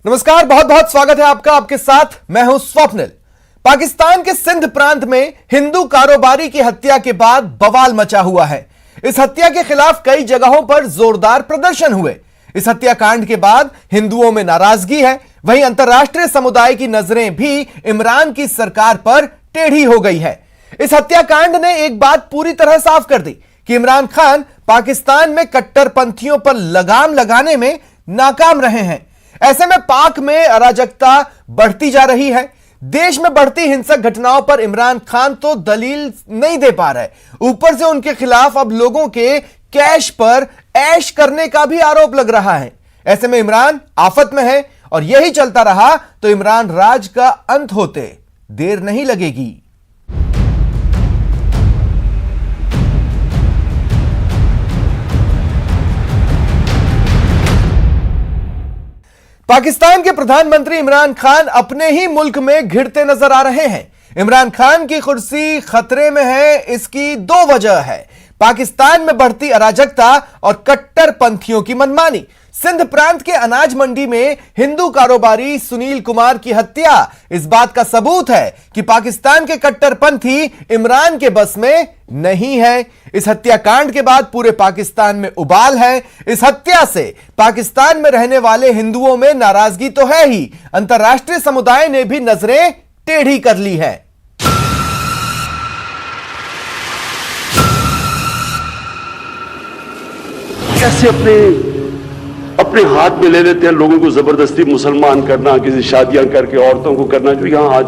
नमस्कार, बहुत बहुत स्वागत है आपका। आपके साथ मैं हूं स्वप्निल। पाकिस्तान के सिंध प्रांत में हिंदू कारोबारी की हत्या के बाद बवाल मचा हुआ है। इस हत्या के खिलाफ कई जगहों पर जोरदार प्रदर्शन हुए। इस हत्याकांड के बाद हिंदुओं में नाराजगी है। वहीं अंतर्राष्ट्रीय समुदाय की नजरें भी इमरान की सरकार पर टेढ़ी हो गई है। इस हत्याकांड ने एक बात पूरी तरह साफ कर दी कि इमरान खान पाकिस्तान में कट्टरपंथियों पर लगाम लगाने में नाकाम रहे हैं। ऐसे में पाक में अराजकता बढ़ती जा रही है। देश में बढ़ती हिंसक घटनाओं पर इमरान खान तो दलील नहीं दे पा रहे, ऊपर से उनके खिलाफ अब लोगों के कैश पर ऐश करने का भी आरोप लग रहा है। ऐसे में इमरान आफत में है और यही चलता रहा तो इमरान राज का अंत होते देर नहीं लगेगी। पाकिस्तान के प्रधानमंत्री इमरान खान अपने ही मुल्क में घिरते नजर आ रहे हैं। इमरान खान की कुर्सी खतरे में है, इसकी दो वजह है। पाकिस्तान में बढ़ती अराजकता और कट्टरपंथियों की मनमानी। सिंध प्रांत के अनाज मंडी में हिंदू कारोबारी सुनील कुमार की हत्या इस बात का सबूत है कि पाकिस्तान के कट्टरपंथी इमरान के बस में नहीं है। इस हत्याकांड के बाद पूरे पाकिस्तान में उबाल है। इस हत्या से पाकिस्तान में रहने वाले हिंदुओं में नाराजगी तो है ही, अंतर्राष्ट्रीय समुदाय ने भी नजरें टेढ़ी कर ली है। कैसे अपने हाथ में ले लेते हैं लोगों को जबरदस्ती मुसलमान करना, किसी शादियां करके औरतों को करना, जो यहां आज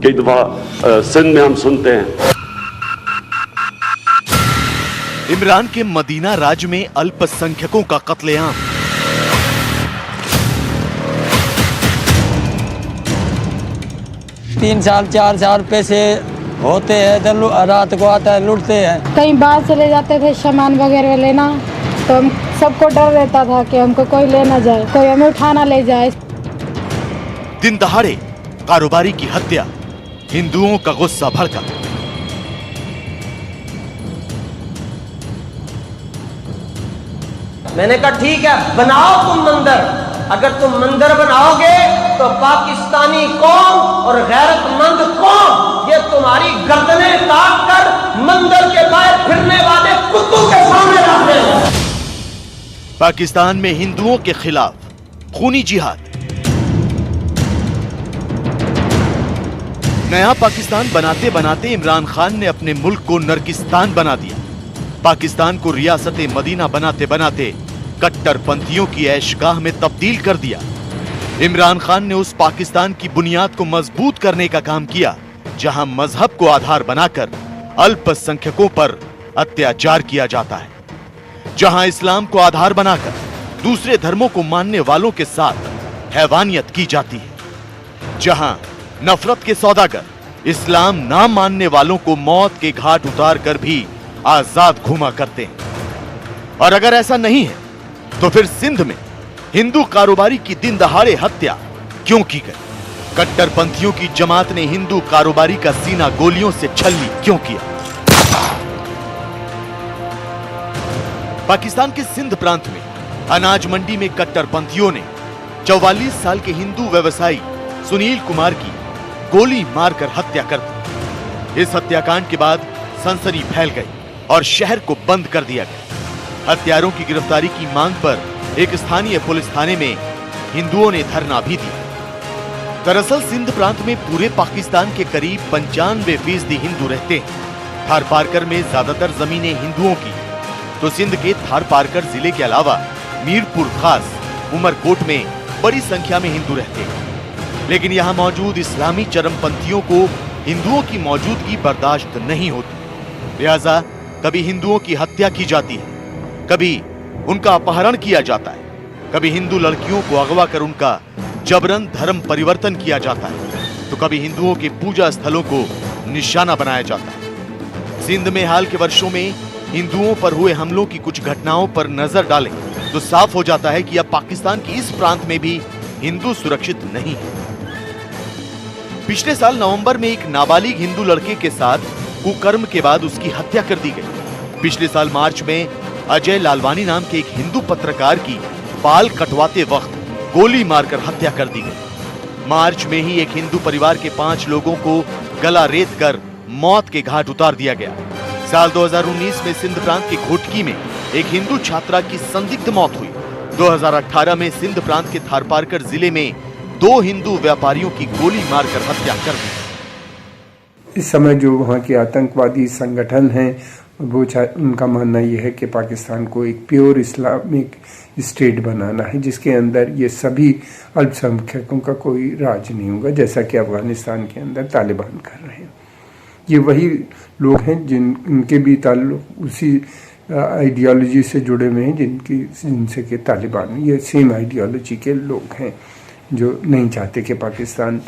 कई दफा सिंध में हम सुनते हैं। इमरान के मदीना राज्य में अल्पसंख्यकों का कत्लेआम। तीन साल 4 साल पैसे होते हैं तो रात को आता है, लूटते हैं। कहीं बाहर चले जाते थे सामान वगैरह लेना, तो हम सबको डर रहता था कि हमको कोई ले ना जाए, कोई हमें उठा ना ले जाए। दिन दहाड़े कारोबारी की हत्या, हिंदुओं का गुस्सा भड़का। मैंने कहा ठीक है, बनाओ तुम मंदिर। अगर तुम मंदिर बनाओगे तो पाकिस्तानी कौम और गैरतमंद कौम ये तुम्हारी गर्दनें काट कर मंदिर के बाहर फिरने वाले कुत्तों के सामने रख देंगे। पाकिस्तान में हिंदुओं के खिलाफ खूनी जिहाद। नया पाकिस्तान बनाते बनाते इमरान खान ने अपने मुल्क को नरकिस्तान बना दिया। पाकिस्तान को रियासत मदीना बनाते बनाते कट्टरपंथियों की ऐशगाह में तब्दील कर दिया। इमरान खान ने उस पाकिस्तान की बुनियाद को मजबूत करने का काम किया जहां मजहब को आधार बनाकर अल्पसंख्यकों पर अत्याचार किया जाता है, जहां इस्लाम को आधार बनाकर दूसरे धर्मों को मानने वालों के साथ हैवानियत की जाती है, जहां नफरत के सौदागर इस्लाम ना मानने वालों को मौत के घाट उतार कर भी आजाद घुमा करते हैं। और अगर ऐसा नहीं है तो फिर सिंध में हिंदू कारोबारी की दिन दहाड़े हत्या क्यों की गई? कट्टरपंथियों की जमात ने हिंदू कारोबारी का सीना गोलियों से छल्ली क्यों किया? पाकिस्तान के सिंध प्रांत में अनाज मंडी में कट्टरपंथियों ने 44 साल के हिंदू व्यवसायी सुनील कुमार की गोली मारकर हत्या कर दी। इस हत्याकांड के बाद सनसनी फैल गई और शहर को बंद कर दिया गया। हत्यारों की गिरफ्तारी की मांग पर एक स्थानीय पुलिस थाने में हिंदुओं ने धरना भी दिया। दरअसल सिंध प्रांत में पूरे पाकिस्तान के करीब 95% हिंदू रहते हैं। थार पारकर में ज्यादातर जमीनें हिंदुओं की, तो सिंध के थार पारकर जिले के अलावा मीरपुर खास, उमरकोट में बड़ी संख्या में हिंदू रहते हैं। लेकिन यहाँ मौजूद इस्लामी चरमपंथियों को हिंदुओं की मौजूदगी बर्दाश्त नहीं होती। लिहाजा कभी हिंदुओं की हत्या की जाती है, कभी उनका अपहरण किया जाता है, कभी हिंदू लड़कियों को अगवा कर उनका जबरन धर्म परिवर्तन किया जाता है, तो कभी हिंदुओं के पूजा स्थलों को निशाना बनाया जाता है। सिंध में हाल के वर्षों में हिंदुओं पर हुए हमलों की कुछ घटनाओं पर नजर डालें तो साफ हो जाता है कि अब पाकिस्तान की इस प्रांत में भी हिंदू सुरक्षित नहीं है। पिछले साल नवंबर में एक नाबालिग हिंदू लड़के के साथ कुकर्म के बाद उसकी हत्या कर दी गई। पिछले साल मार्च में अजय लालवानी नाम के एक हिंदू पत्रकार की बाल कटवाते वक्त गोली मारकर हत्या कर दी गई। मार्च में ही एक हिंदू परिवार के 5 लोगों को गला रेत कर मौत के घाट उतार दिया गया। साल 2019 में सिंध प्रांत के घोटकी में एक हिंदू छात्रा की संदिग्ध मौत हुई। 2018 में सिंध प्रांत के थारपारकर जिले में 2 हिंदू व्यापारियों की गोली मारकर हत्या कर दी। इस समय जो वहाँ के आतंकवादी संगठन हैं वो उनका मानना यह है कि पाकिस्तान को एक प्योर इस्लामिक स्टेट बनाना है जिसके अंदर ये सभी अल्पसंख्यकों का कोई राज नहीं होगा, जैसा कि अफगानिस्तान के अंदर तालिबान कर रहे हैं। ये वही लोग हैं जिनके भी ताल्लुक उसी आइडियोलॉजी से जुड़े हुए हैं जिनसे कि तालिबान, ये सेम आइडियोलॉजी के लोग हैं जो नहीं चाहते कि पाकिस्तान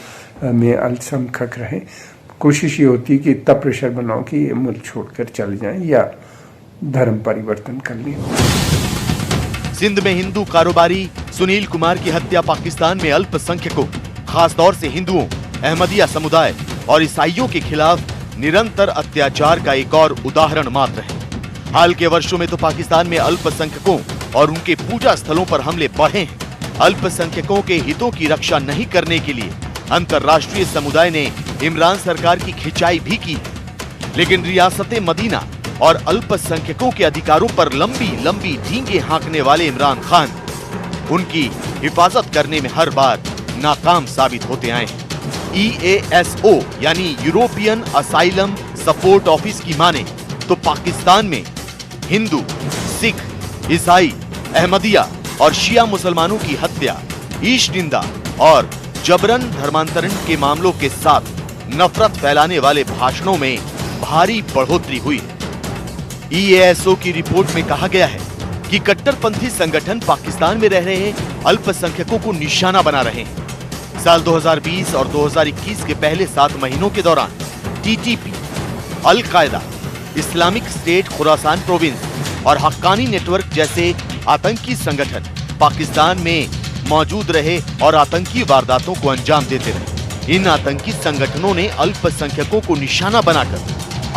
में अल्पसंख्यक रहे। कोशिश ये होती है कि इतना प्रेशर बनाओ कि ये मुल्क छोड़कर चले जाएं या धर्म परिवर्तन कर लें। सिंध में हिंदू कारोबारी सुनील कुमार की हत्या पाकिस्तान में अल्पसंख्यकों, खासतौर से हिंदुओं, अहमदिया समुदाय और ईसाइयों के खिलाफ निरंतर अत्याचार का एक और उदाहरण मात्र है। हाल के वर्षों में तो पाकिस्तान में अल्पसंख्यकों और उनके पूजा स्थलों पर हमले बढ़े हैं। अल्पसंख्यकों के हितों की रक्षा नहीं करने के लिए अंतर्राष्ट्रीय समुदाय ने इमरान सरकार की खिंचाई भी की, लेकिन रियासत मदीना और अल्पसंख्यकों के अधिकारों पर लंबी लंबी डींगे हाँकने वाले इमरान खान उनकी हिफाजत करने में हर बार नाकाम साबित होते आए हैं। EASO यानी यूरोपियन असाइलम सपोर्ट ऑफिस की माने तो पाकिस्तान में हिंदू, सिख, ईसाई, अहमदिया और शिया मुसलमानों की हत्या, ईश निंदा और जबरन धर्मांतरण के मामलों के साथ नफरत फैलाने वाले भाषणों में भारी बढ़ोतरी हुई है। EASO की रिपोर्ट में कहा गया है कि कट्टरपंथी संगठन पाकिस्तान में रह रहे अल्पसंख्यकों को निशाना बना रहे हैं। साल 2020 और 2021 के पहले 7 महीनों के दौरान TTP, Al Qaeda, Islamic State Khorasan province और हक्कानी नेटवर्क जैसे आतंकी संगठन पाकिस्तान में मौजूद रहे और आतंकी वारदातों को अंजाम देते रहे। इन आतंकी संगठनों ने अल्पसंख्यकों को निशाना बनाकर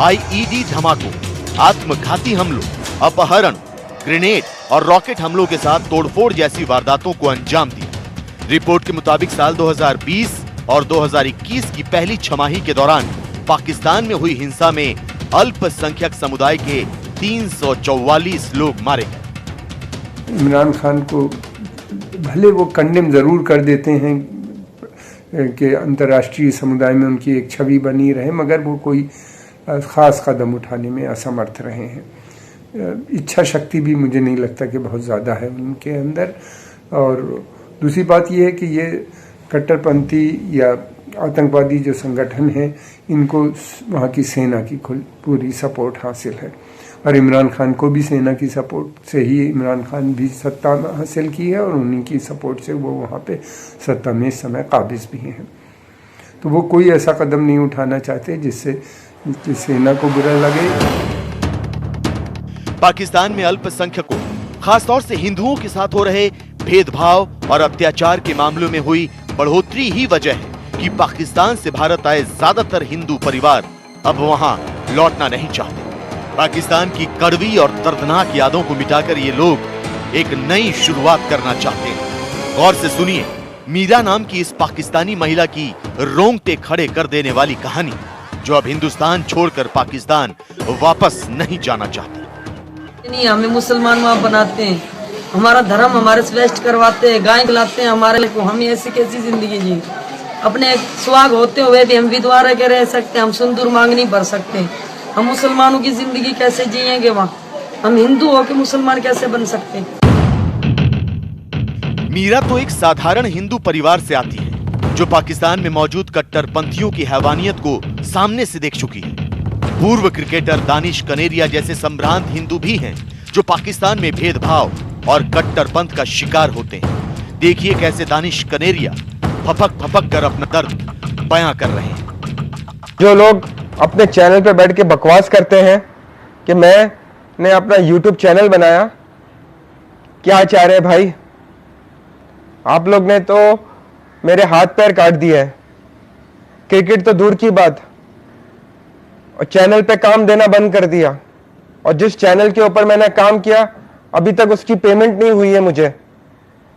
IED धमाकों, आत्मघाती हमलों, अपहरण, ग्रेनेड और रॉकेट हमलों के साथ तोड़फोड़ जैसी वारदातों को अंजाम दिया। रिपोर्ट के मुताबिक साल 2020 और 2021 की पहली छमाही के दौरान पाकिस्तान में हुई हिंसा में अल्पसंख्यक समुदाय के 344 लोग मारे गए। इमरान खान को भले वो कंडेम जरूर कर देते हैं कि अंतर्राष्ट्रीय समुदाय में उनकी एक छवि बनी रहे, मगर वो कोई खास कदम उठाने में असमर्थ रहे हैं। इच्छा शक्ति भी मुझे नहीं लगता कि बहुत ज़्यादा है उनके अंदर। और दूसरी बात यह है कि ये कट्टरपंथी या आतंकवादी जो संगठन हैं, इनको वहाँ की सेना की पूरी सपोर्ट हासिल है और इमरान खान को भी सेना की सपोर्ट से ही इमरान खान भी सत्ता हासिल की है और उन्हीं की सपोर्ट से वो वहाँ पे सत्ता में इस समय काबिज भी हैं। तो वो कोई ऐसा कदम नहीं उठाना चाहते जिससे सेना को बुरा लगे। पाकिस्तान में अल्पसंख्यकों, खासतौर से हिंदुओं के साथ हो रहे भेदभाव और अत्याचार के मामलों में हुई बढ़ोतरी ही वजह है कि पाकिस्तान से भारत आए ज्यादातर हिंदू परिवार अब वहां लौटना नहीं चाहते। पाकिस्तान की कड़वी और दर्दनाक यादों को मिटाकर ये लोग एक नई शुरुआत करना चाहते हैं। गौर से सुनिए मीरा नाम की इस पाकिस्तानी महिला की रोंगटे खड़े कर देने वाली कहानी, जो अब हिंदुस्तान छोड़कर पाकिस्तान वापस नहीं जाना चाहती। नहीं, हमें मुसलमान वहाँ बनाते हैं, हमारा धर्म हमारे से वेस्ट करवाते हैं, गाय खिलाते हैं हमारे को। हम ऐसी कैसी जिंदगी जी? अपने सुहाग होते हुए भी हम विधवा रह के रह सकते, हम सिंदूर मांग नहीं भर सकते। हम मुसलमानों की जिंदगी कैसे जिएंगे वहाँ? हम हिंदू होकर मुसलमान कैसे बन सकते? मीरा तो एक साधारण हिंदू परिवार से आती है जो पाकिस्तान में मौजूद कट्टरपंथियों की हैवानियत को सामने से देख चुकी है। पूर्व क्रिकेटर दानिश कनेरिया जैसे संभ्रांत हिंदू भी हैं जो पाकिस्तान में भेदभाव और कट्टरपंथ का शिकार होते हैं। देखिए कैसे दानिश कनेरिया फपक फपक कर अपना दर्द बयां कर रहे हैं। जो लोग अपने चैनल पे बैठ के बकवास करते हैं कि मैंने अपना YouTube चैनल बनाया, क्या चाह रहे भाई? आप लोग ने तो मेरे हाथ पैर काट दिए हैं। क्रिकेट तो दूर की बात, और चैनल पे काम देना बंद कर दिया। और जिस चैनल के ऊपर मैंने काम किया अभी तक उसकी पेमेंट नहीं हुई है मुझे।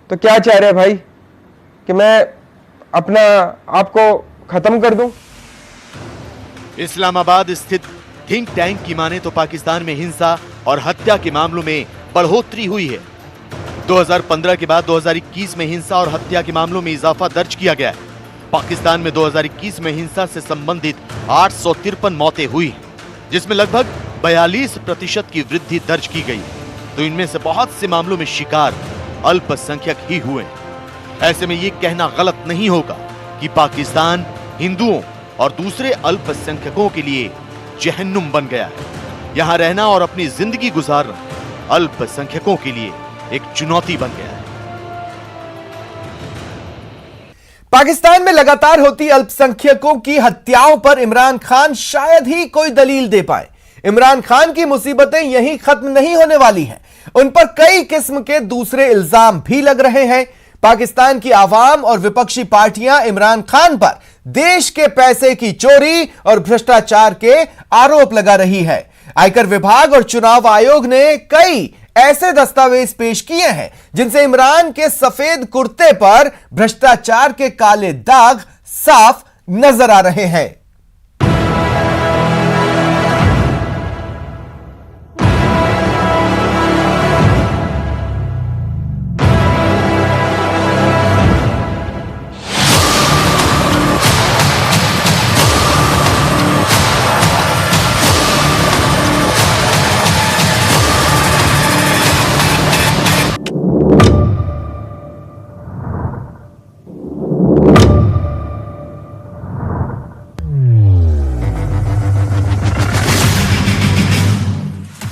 तो क्या चाह रहे भाई? कि मैं अपना आप को खत्म कर दूं। इस्लामाबाद स्थित थिंक टैंक की माने तो पाकिस्तान में हिंसा और हत्या के मामलों में बढ़ोतरी हुई है। 2015 के बाद 2021 में हिंसा और हत्या के मामलों में इजाफा दर्ज किया गया है। पाकिस्तान में 2021 में हिंसा से संबंधित 853 मौतें हुई, जिसमें लगभग 42% की वृद्धि दर्ज की गई। तो इनमें से बहुत से मामलों में शिकार अल्पसंख्यक ही हुए। ऐसे में ये कहना गलत नहीं होगा कि पाकिस्तान हिंदुओं और दूसरे अल्पसंख्यकों के लिए जहन्नुम बन गया है। यहां रहना और अपनी जिंदगी गुजारना अल्पसंख्यकों के लिए एक चुनौती बन गया है। पाकिस्तान में लगातार होती अल्पसंख्यकों की हत्याओं पर इमरान खान शायद ही कोई दलील दे पाए। इमरान खान की मुसीबतें यहीं खत्म नहीं होने वाली हैं। उन पर कई किस्म के दूसरे इल्जाम भी लग रहे हैं। पाकिस्तान की आवाम और विपक्षी पार्टियां इमरान खान पर देश के पैसे की चोरी और भ्रष्टाचार के आरोप लगा रही है। आयकर विभाग और चुनाव आयोग ने कई ऐसे दस्तावेज पेश किए हैं जिनसे इमरान के सफेद कुर्ते पर भ्रष्टाचार के काले दाग साफ नजर आ रहे हैं।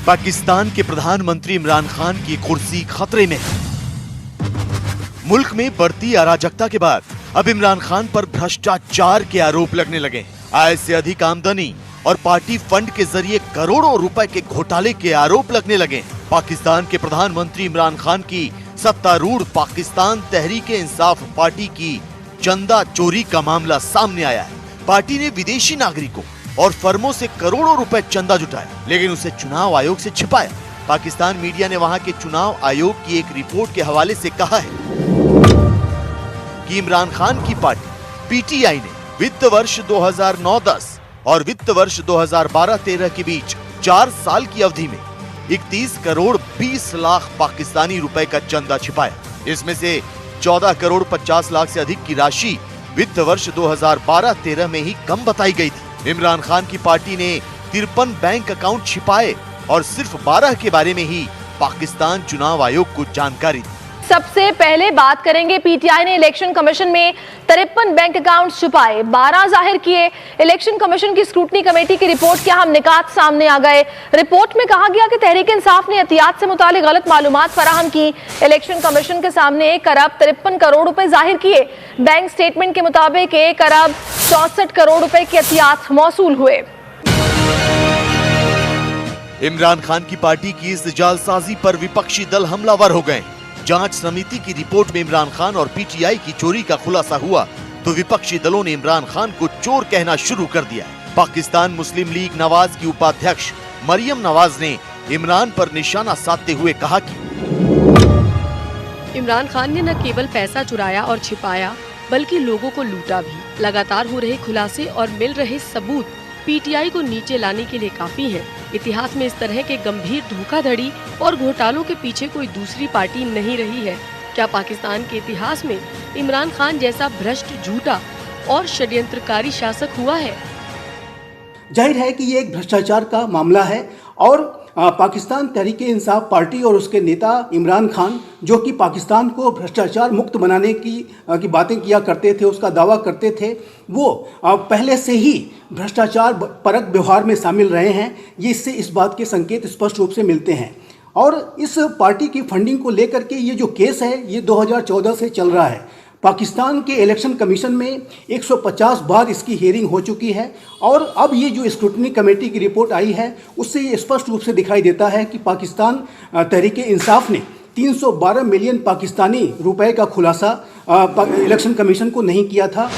पाकिस्तान के प्रधानमंत्री इमरान खान की कुर्सी खतरे में है। मुल्क में बढ़ती अराजकता के बाद अब इमरान खान पर भ्रष्टाचार के आरोप लगने लगे। आय से अधिक आमदनी और पार्टी फंड के जरिए करोड़ों रुपए के घोटाले के आरोप लगने लगे। पाकिस्तान के प्रधानमंत्री इमरान खान की सत्तारूढ़ पाकिस्तान तहरीक-ए-इंसाफ पार्टी की चंदा चोरी का मामला सामने आया है। पार्टी ने विदेशी नागरिकों और फर्मों से करोड़ों रुपए चंदा जुटाया, लेकिन उसे चुनाव आयोग से छिपाया। पाकिस्तान मीडिया ने वहां के चुनाव आयोग की एक रिपोर्ट के हवाले से कहा है कि इमरान खान की पार्टी पीटीआई ने वित्त वर्ष 2009-10 और वित्त वर्ष 2012-13 के बीच 4 साल की अवधि में 31 करोड़ 20 लाख पाकिस्तानी रुपए का चंदा छिपाया। इसमें से 14 करोड़ 50 लाख से अधिक की राशि वित्त वर्ष 2012-13 में ही कम बताई गई थी। इमरान खान की पार्टी ने 53 बैंक अकाउंट छिपाए और सिर्फ 12 के बारे में ही पाकिस्तान चुनाव आयोग को जानकारी दी। सबसे पहले बात करेंगे, पीटीआई ने इलेक्शन कमीशन में 53 बैंक अकाउंट छुपाए, 12 जाहिर किए। इलेक्शन कमीशन की स्क्रूटनी कमेटी की रिपोर्ट के अहम निकात सामने आ गए। रिपोर्ट में कहा गया कि तहरीक इंसाफ ने एहतियात से मुतालिक गलत मालूमात फराहम की। इलेक्शन कमीशन के सामने 1 अरब 53 करोड़ रुपए जाहिर किए। बैंक स्टेटमेंट के मुताबिक 1 अरब 64 करोड़ रुपए के एहतियात मौसूल हुए। इमरान खान की पार्टी की इस जालसाजी पर विपक्षी दल हमलावर हो गए। जांच समिति की रिपोर्ट में इमरान खान और पीटीआई की चोरी का खुलासा हुआ तो विपक्षी दलों ने इमरान खान को चोर कहना शुरू कर दिया। पाकिस्तान मुस्लिम लीग नवाज की उपाध्यक्ष मरियम नवाज ने इमरान पर निशाना साधते हुए कहा कि इमरान खान ने न केवल पैसा चुराया और छिपाया बल्कि लोगों को लूटा भी। लगातार हो रहे खुलासे और मिल रहे सबूत पीटीआई को नीचे लाने के लिए काफी है। इतिहास में इस तरह के गंभीर धोखाधड़ी और घोटालों के पीछे कोई दूसरी पार्टी नहीं रही है। क्या पाकिस्तान के इतिहास में इमरान खान जैसा भ्रष्ट, झूठा और षड्यंत्रकारी शासक हुआ है? जाहिर है कि ये एक भ्रष्टाचार का मामला है और पाकिस्तान तहरीक-ए-इंसाफ पार्टी और उसके नेता इमरान खान, जो कि पाकिस्तान को भ्रष्टाचार मुक्त बनाने की बातें किया करते थे, उसका दावा करते थे, वो पहले से ही भ्रष्टाचार परक व्यवहार में शामिल रहे हैं। ये इससे इस बात के संकेत स्पष्ट रूप से मिलते हैं। और इस पार्टी की फंडिंग को लेकर के ये जो केस है ये 2014 से चल रहा है। पाकिस्तान के इलेक्शन कमीशन में 150 बार इसकी हियरिंग हो चुकी है और अब ये जो स्क्रूटनी कमेटी की रिपोर्ट आई है उससे ये स्पष्ट रूप से दिखाई देता है कि पाकिस्तान तहरीक-ए-इंसाफ ने 312 मिलियन पाकिस्तानी रुपए का खुलासा इलेक्शन कमीशन को नहीं किया था।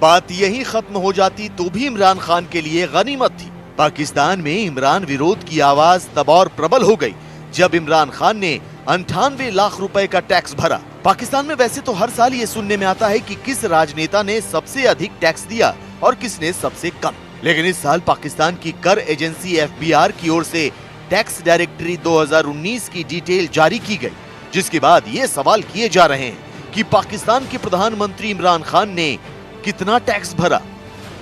बात यही खत्म हो जाती तो भी इमरान खान के लिए गनीमत थी। पाकिस्तान में इमरान विरोध की आवाज तब और प्रबल हो गई जब इमरान खान ने 98 लाख रुपए का टैक्स भरा। पाकिस्तान में वैसे तो हर साल ये सुनने में आता है कि किस राजनेता ने सबसे अधिक टैक्स दिया और किसने सबसे कम, लेकिन इस साल पाकिस्तान की कर एजेंसी FBI की ओर से टैक्स डायरेक्टरी 2019 की डिटेल जारी की गई, जिसके बाद ये सवाल किए जा रहे हैं कि पाकिस्तान के प्रधानमंत्री इमरान खान ने कितना टैक्स भरा,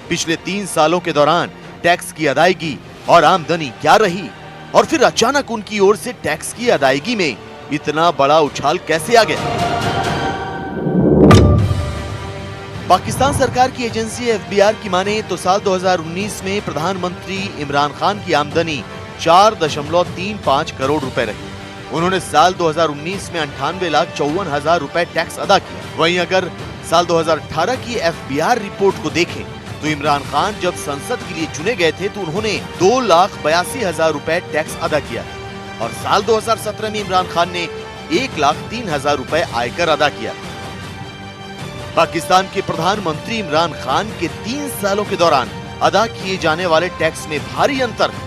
पिछले 3 सालों के दौरान टैक्स की अदायगी और आमदनी क्या रही, और फिर अचानक उनकी ओर से टैक्स की अदायगी में इतना बड़ा उछाल कैसे आ गया। पाकिस्तान सरकार की एजेंसी FBI की माने तो साल 2019 में प्रधानमंत्री इमरान खान की आमदनी 4.35 करोड़ रुपए रही। उन्होंने साल 2019 में 98,54,000 रुपए टैक्स अदा किया। वहीं अगर साल 2018 की FBI रिपोर्ट को देखें तो इमरान खान जब संसद के लिए चुने गए थे तो उन्होंने 2,82,000 रुपए टैक्स अदा किया और साल 2017 में इमरान खान ने 1,03,000 रुपए आयकर अदा किया। पाकिस्तान के प्रधानमंत्री इमरान खान के 3 सालों के दौरान अदा किए जाने वाले टैक्स में भारी अंतर है,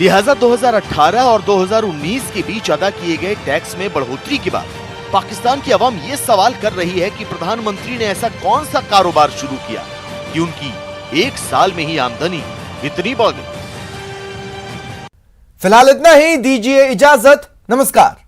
लिहाजा 2018 और 2019 के बीच अदा किए गए टैक्स में बढ़ोतरी के बाद पाकिस्तान की आवाम ये सवाल कर रही है कि प्रधानमंत्री ने ऐसा कौन सा कारोबार शुरू किया कि उनकी 1 साल में ही आमदनी इतनी बढ़ गई। फिलहाल इतना ही, दीजिए इजाजत, नमस्कार।